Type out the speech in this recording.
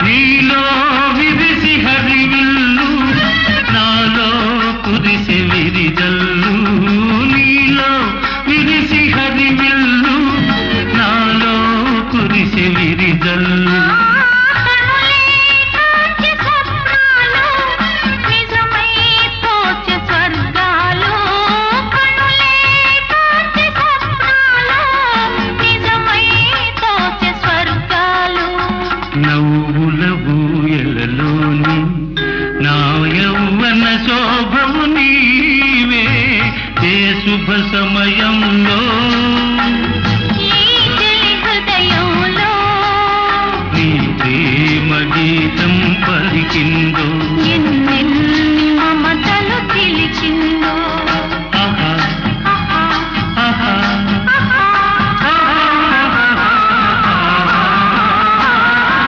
నీలో విరిసి హరివిల్లు నాలో కురిసె విరిజల్లు నీలో విరిసి హరివిల్లు నాలో కురిసె విరిజల్లు నవ్వుల ఊయలలోని నా యౌవన శోభవు నీవే ఏ శుభ సమయంలో నీ ప్రేమ గీతం పలికిందో